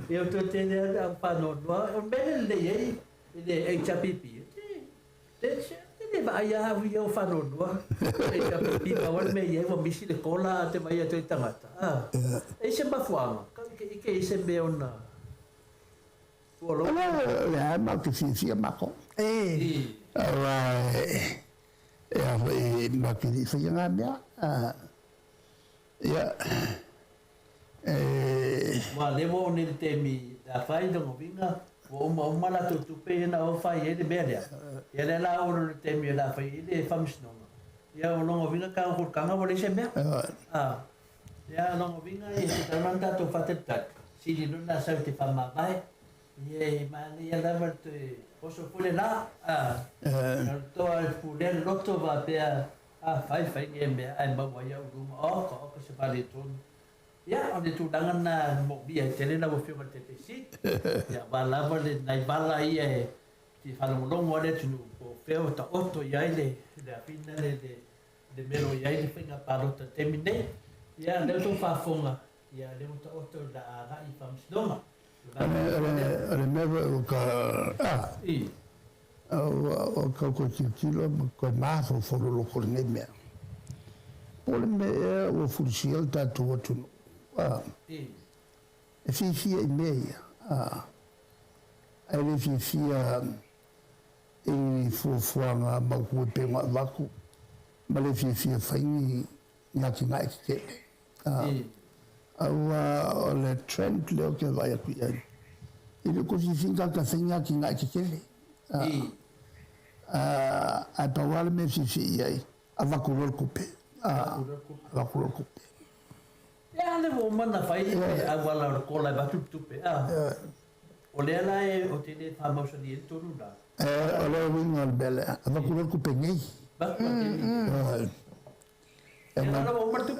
eu tô tendo a panoa o bem ele é chapipi ele vai a eu fanoa é chapipi agora me eu vou mexer cola até vai até tangata esse é bafuama que esse é meu na Olo le ma que fia ma ko ma que fia nga bia ya ma le mo ni te mi da fai do vinga o ma la tu pe na o fai e de beria ya le la o te mi la fai de fams no ya o no vinga ka o ka nga bo le se me ya no vinga e te manda to fatet si di non sa te fa ma vai ye ma ni ya da verte posso pure la to al pure lotto va per fai ngembe ai ba wa ya ru ko se pare ton ya onde tu dangan na mo bia tele na bo fio te si ya ba la ba le nai ba la i e ti fa lo longo le tu po feo ta otto ya ile da fina de mero ya ile finga pa lo te termine ya le tu fa fonga ya le ta otto da ga i fam snoma remember o ko kilo ko ma fo lo ko ne me pole me o fursiel ta tu e fi e meia ele fi e fo nga ma ko pe ma vaku ma le fi fai na ki na ke o le trend le ke vai aqui ele ko fi finga ka fenga ki na ke a tawal me fi ai a vaku lo kupe vaku lo kupe ya le mo mana fai a wala ko la ba tupe o le ala e o te le famoso di tonu da o le winga bele a vaku lo kupe ngai ba ela não vai morto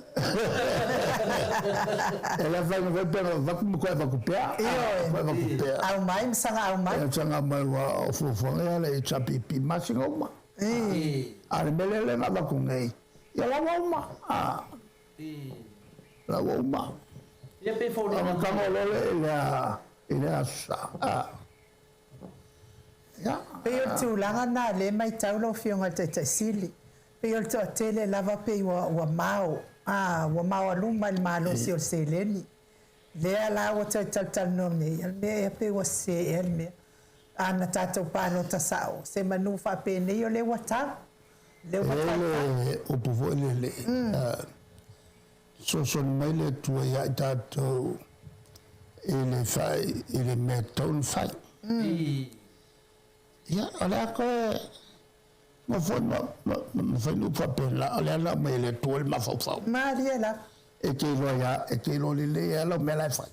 ela vai vai kupea au mai sanga au mai sanga mai wa fofo ela e chapipi masinga uma ale melele na ba kungai ya la uma la uma ya pe fo na kamo lele ela sa ya pe tu langa na le mai taulo fionga te sili pe o to tele lava pe wa mau wa mau luma il malo si o seleni le ala o tal no ne me pe o se el me Ana tātou pāno tasao. Se manu whapene o le wata. Le wata. Ele o povo ele. So mai le tua ia tātou ele fai, ele me tau fai. Ia, ole a koe, ma fai nu whapena, ole ala mai le tua le mawhau. Maria la. E ke ilo ia, e ke ilo lile ala me lai fai.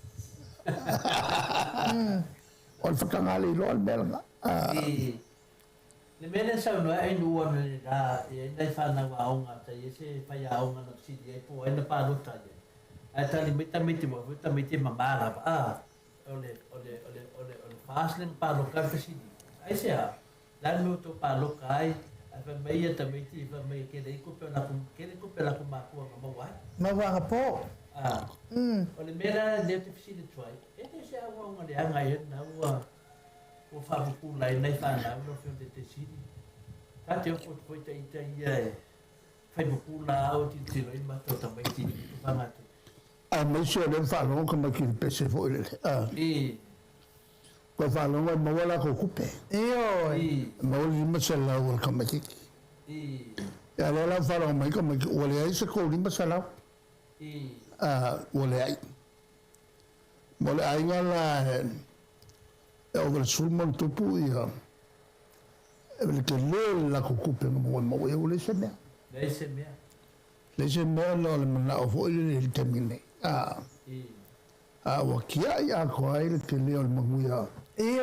O le whakangali ilo al melanga. Le mele sau no ai nu ona le da e dai fana wa onga ta ye se fa ya onga no si e po e na pa luta ye. Ai ta li mita mamara ba. Ole faslen pa lo ka si. Ai se a. La no to pa lo kai. Ai fa mai ta miti fa mai ke dei ko pe la ko ma ko ma wa. Ma wa po. Ole mera le te si de try. E te se a wa onga le anga ye na wa. O whapupula e nei whanau no whio te siri. Ka te opo koe te ita ia e whaipupula au ti tiro i mato ta mai tini whangatu. A mai se o le whanau ka mai ki pese fo ile. Ko whanau e mawala ko kupe. Mawali masala o ka mai kiki. E alo la whanau mai ka mai ki wale ai se ko li masala. Wale ai. Wale ai ngala o sulman tupu ia le ke le la kukupe mo mo e o le se mea no le mana o fo le termine wa kia ia ko ai le ke le o manguia e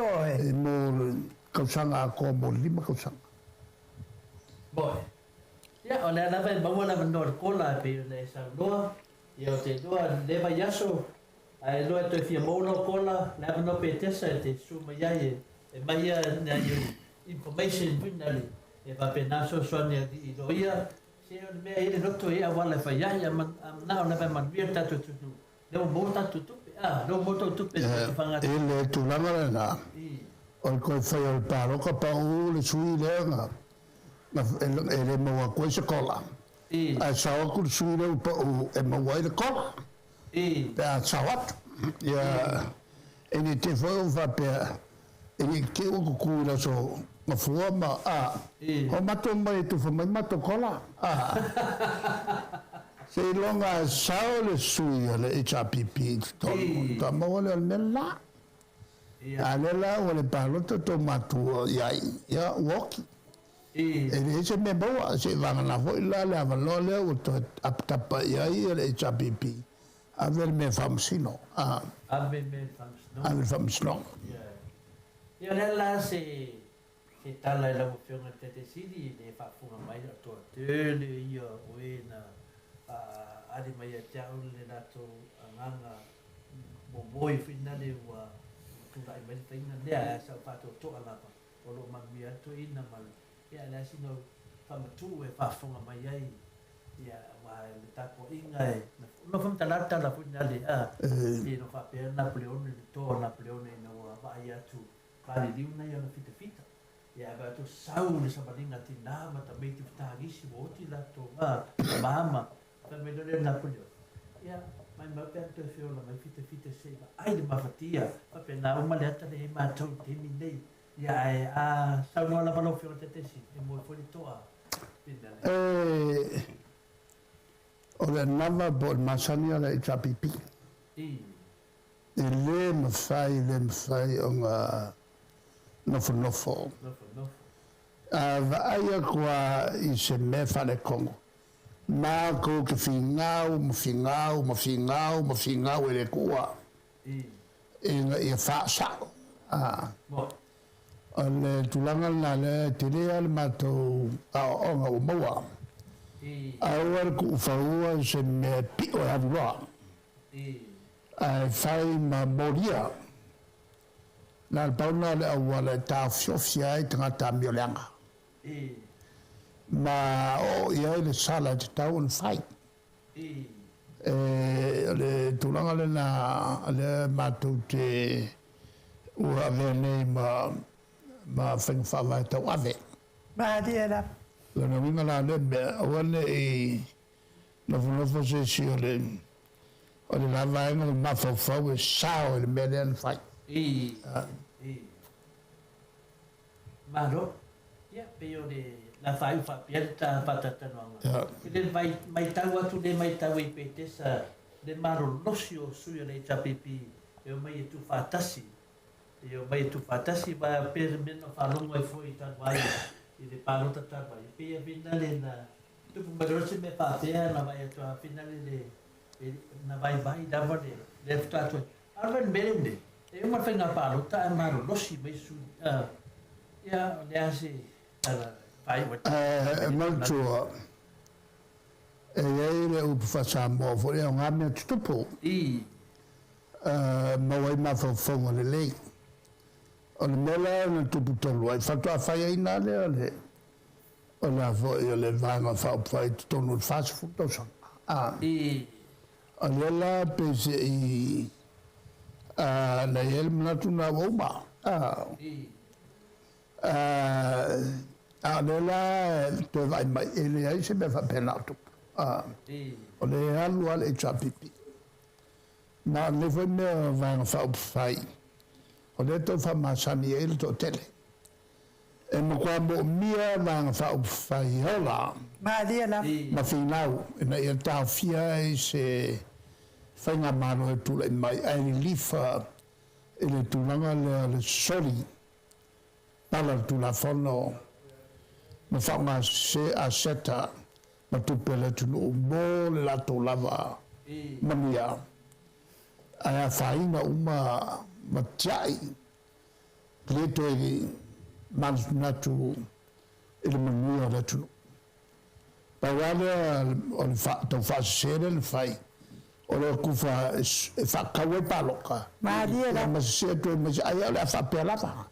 mo kausanga ko mo lima kausanga boy ya ole na vai ba wala no ko la pe le sa no ia te do le va yaso ai lo to fia mono kola la no pe tesa te suma ya e mai na information finally e va pe na so ne di do ia se me ile no to ia wala fa ya na na va man bien tatu tu le mo tatu tu lo mo tu pe fanga ele tu la na o ko fa o paro ko pa u le sui le na ele mo ko se kola a sa ko sui le pa u e mo wa le kola da sawat ya eni te foi va per eni ke o kukura so ma fuama o mato mai tu fa mai mato kola se longa sao le sui le HPP to ta mo le nella la o le palo to matu ya walk e se me boa se va na foi la va le o to aptapa ya le HPP Aver me famsino. Ave me famsino. Ave famsino. Ia la se tala la mofion te sidi le fa funga mai to tele ia oena ali mai te au le dato nganga boboi finale wa tu dai mai finale le sa fa to ala pa o lo mamia to ina mal ia la sino fa tu e fa funga mai ai ia wa le tapo inga e no fam talata la finale e no fa per Napoleone to Napoleone no va ia tu vale di una ia no fita ia ba tu sau le sabalinga tina ma tamai tu tagisi voti la to mama per me le Napoleone ia mai ma per tu fio la mai fita se ai de mafatia fa per na uma le ata le ma tu temi nei ia sau no la valo fio te si e mo fuori to o le nava bo masania le HPP le mfai o nga nofo va aia kwa i se me fale kongo ma ko ke fingau ele kua e fa sa le tulanga na le tele al mato o nga o moa awar ku faua se me pi o avua fai ma moria na pauna le awala ta fiofia i tangata miolanga ma o ia le sala te tau un fai le tulanga le na le matu te ua vene ma whengwhawa tau ave ma diera la na winga la le me awane i nofo se si o le lava inga le mafau e sao le mele an fai Maro. Ya, pe o le la fai fa pieta patata no. Ya. Le mai tau atu le mai tau I pete sa le maro losio sui le tapipi. E o mai tu fatasi. E o mai tu fatasi va per meno fa longo e foi tan vai. I le palo tata vai. Pe a finale na tu maro se me fatea na vai tu a finale le na vai dava le ftato. Arven berende. E uma fenga palo ta maro losi mai su. Ya, le ase Maltua, e le upu whasamo, for eo ngā mea tutupu. Mawai mawhawhonga le lei. O le mela na tupu tolu ai, whatua whai ai nā lea le. O le afo i o le vanga whaupai tonu whasfu tosang. O le la pese I na el mnatu na woma. Alela te vai mai ele ai se me fa penato. O le alu ale chapipi. Na le foi me vai fa fai. O le to fa masani ele to tele. E mo quando mia vai fa fai hola. Ma dia la. Ma finau na ia ta fia se fai na mano e tu le mai ai lifa ele tu langa le soli. Pala tu la fono ma whanga se a seta ma tupele tunu mo le lato lava mamia a whaina uma ma tiai leto e mans natu ele manua le tunu pa wale o le tau whasere le whai o le kufa e whakawe paloka ma dia la ma se tu ma ai le whapelaka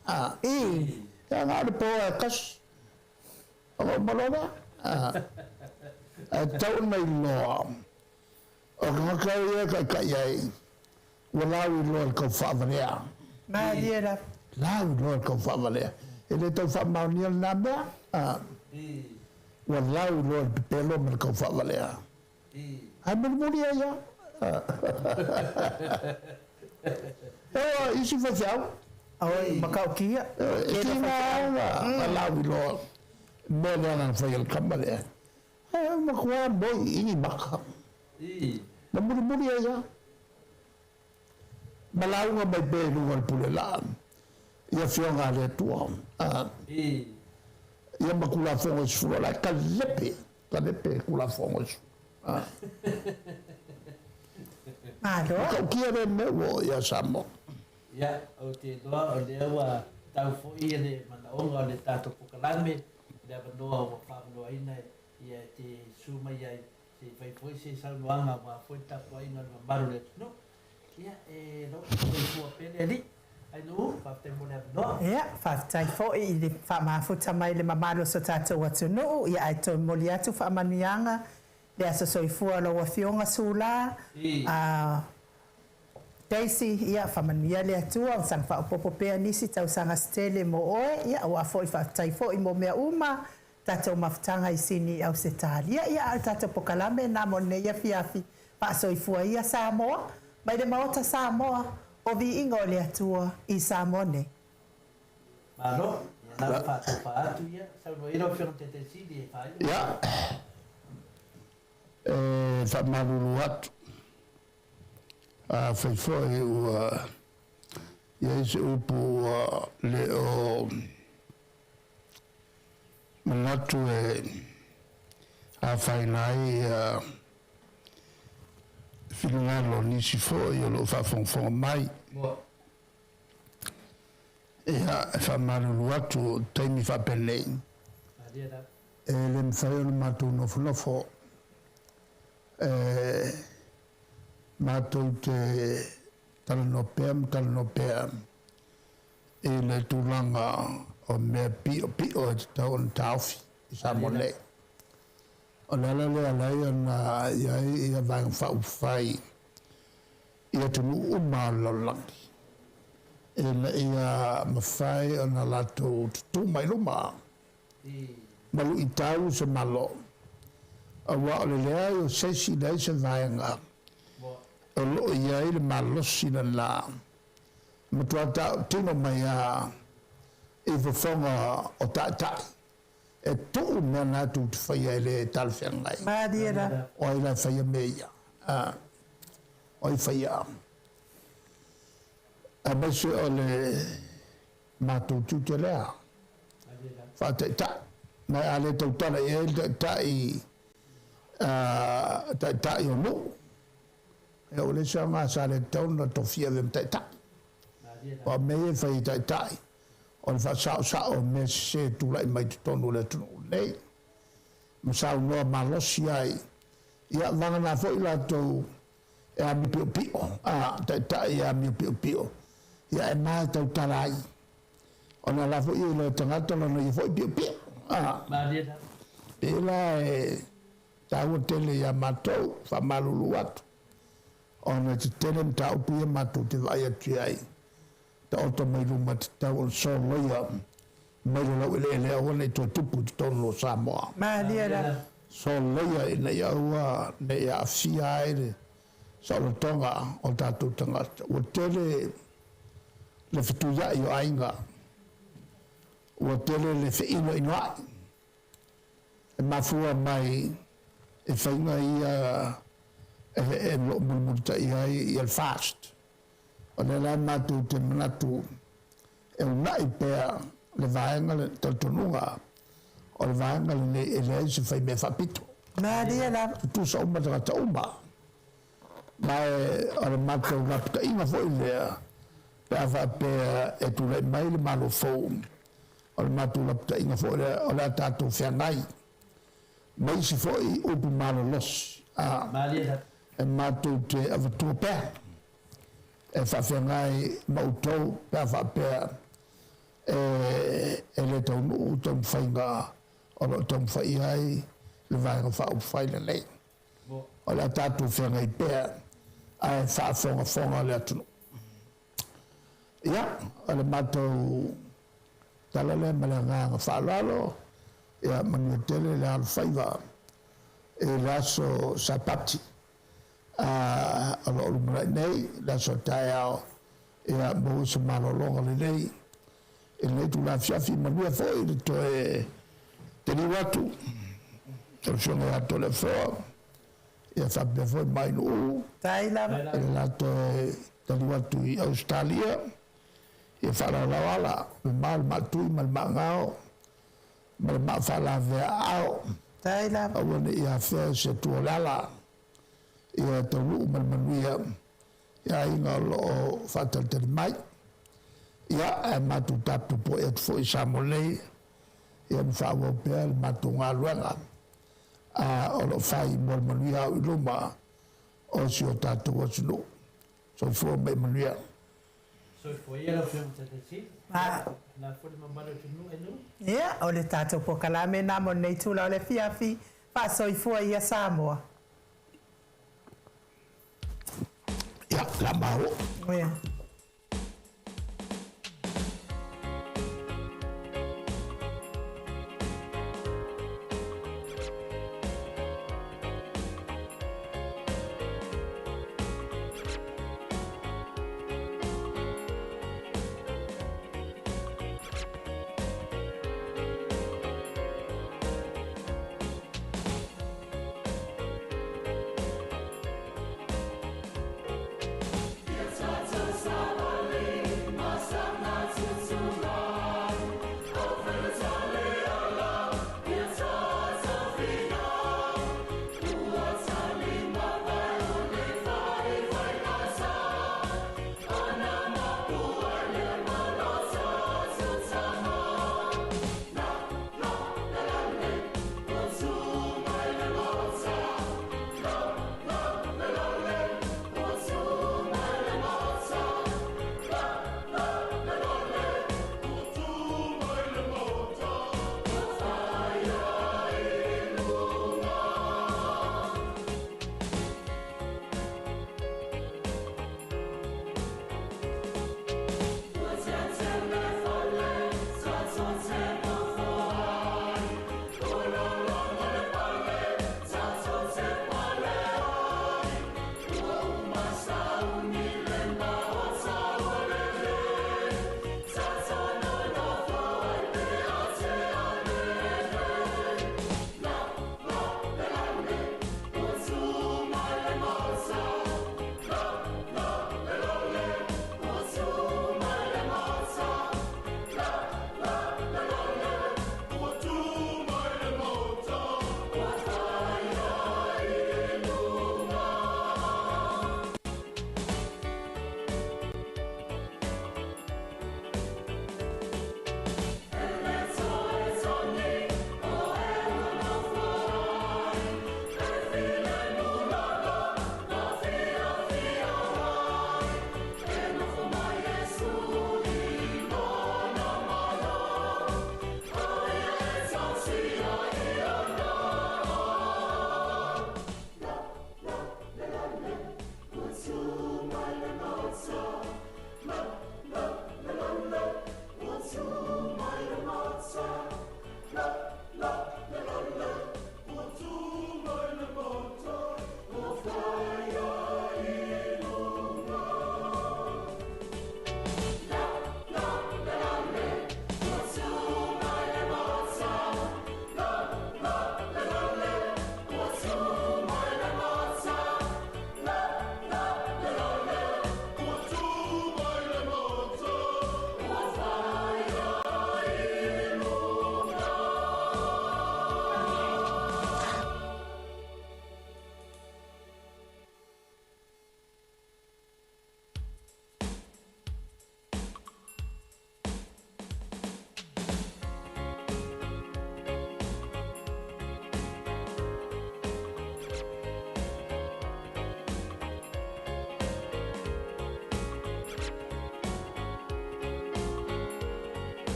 ya ngā le po e kas o malona tau mai loa o ka ia ka ia wala wi loa ka whaavarea ma dia la la wi loa ka whaavarea ele tau whaamauni al nā mea wala wi loa pelo me ka whaavarea hai muri ia isi whawhiau Oi, makau kia. Wala wi loa me lana whai al kamare makua boi ingi maka na muri ia malaunga mai pe lunga pule la ia fionga le tua ia makula fongo sura la ka lepe kula fongo Alo. Ka kia re me wo ia samo ya o te doa o le awa tau fo I le manaonga o le tato pukalame le avanoa o whaanoa ina ia te suma ia se whaifoi se saunuanga ma foi tapo aina na maru le tunu ia e lo e fua pele ali ai no whafte mo le avanoa Ia, whaftai fo I le whamafuta mai le mamalo so tātou atu nuu, ia ai tō moli atu whaamanuianga, le aso soifua lo wa fionga sula, Daisy, ia whamanuia le atua, o sang whaopopo pea nisi tau sanga stele mo oe, ia o a fo I whaftai fo I mo mea uma, tātou mafutanga I sini au se tālia, ia al tātou pokalame nā mo neia fiafi, pa soifua ia Samoa, mai le maota Samoa, o vi ingo le atua I Samoa ne. malo ia nā whaatu ia sauno iro whiong te sidi e whai ia whamaruru atu whaifoi ua ia ise upu le o manatu e a whainai whingalo nisi foi o lo whawhongwhonga mai ia whamaruru atu taimi whapenei e le mwhai o matu nofo mātou te talanopea e le tūlanga o mea pio e te tau an tauwhi I Samoa. O lala lea lai ana ia vang whauwhai ia tunu umalolangi. E na ia mawhai ana lato tutu mai luma. Malu I tau se malo. A wa o le lea o sesi nei se vaenga. O lo ia I le malosi na la. Matua tau tino mai a e fonga o ta e tu me na tu fai le tal fengai Ma diera. o ila fai meia o fai a bese o le matu tu te lea fa ta na ale to tala e ta i ta i no e o le sama sa le tona to fia vem ta o me fai ta on fa sa o me se tu lai mai tonu le tu nei ma sa no ma lo si ai ia vanga na foi la to e a mi pio ta ia mi pio ia e mai tau tarai ona la foi le tanga tona no foi pio ma dia ela e tau tele ia matou fa malulu atu ona te tele tau pia matou te vai atu ai ta oto mai ruma te tau so loia mai lo le ona to tupu to no Samoa Ma diera. so loia ina ia ua ne ia afia aere sa o tonga o tatu tangata o tele le fituia i o ainga o tele le feino inoa e mafua mai e whainga ia e lo mulmuta ia i el fast o le la matu te manatu e unai pea le vaenga le taltonunga o le vaenga le le se fai me fapito Ma diera. tu sa uma ta uma mai o le matu na pita inga foi le pe va pe e tu le mai le malo fo o le matu na pita inga foi le o le tatu fianai mai si foi o pu malo los ma dia e matu te avatu pe e fa fianai mautou pe va pe e le tau nu tau whainga o lo tau whai ai le vaenga whau whai le lei o le tatu whianga i pēr ai wha whonga le atunu ia o le matou tala le ma le nganga whalalo ia manu tele le alu whaiva e le aso sapati o lo ulumrai nei le aso tae ao ia mo se malolonga le nei e le tu la fiafi manua foi le to e te ni watu te sono ato le fo e fa be foi mai no Taila. e la to te ni watu i Australia e fa la wala mal matu mal mangao mal ma fa la ve ao Taila. o ne ia fe se tu lala ia te lu mal manuia ia inga lo fa te mai ia e matu tatu po e fo i samolei ia me fa wo pe matu ngaluanga o lo fai mo manuia i luma o si o tatu o sino so fo me manuia so foi ela foi te si Ah. na foi mamalo tu no eno Ia, o le tātou po kalame nā mo nei tūla o le fiafi, pa soifua ia Samoa. ia la mau Ia.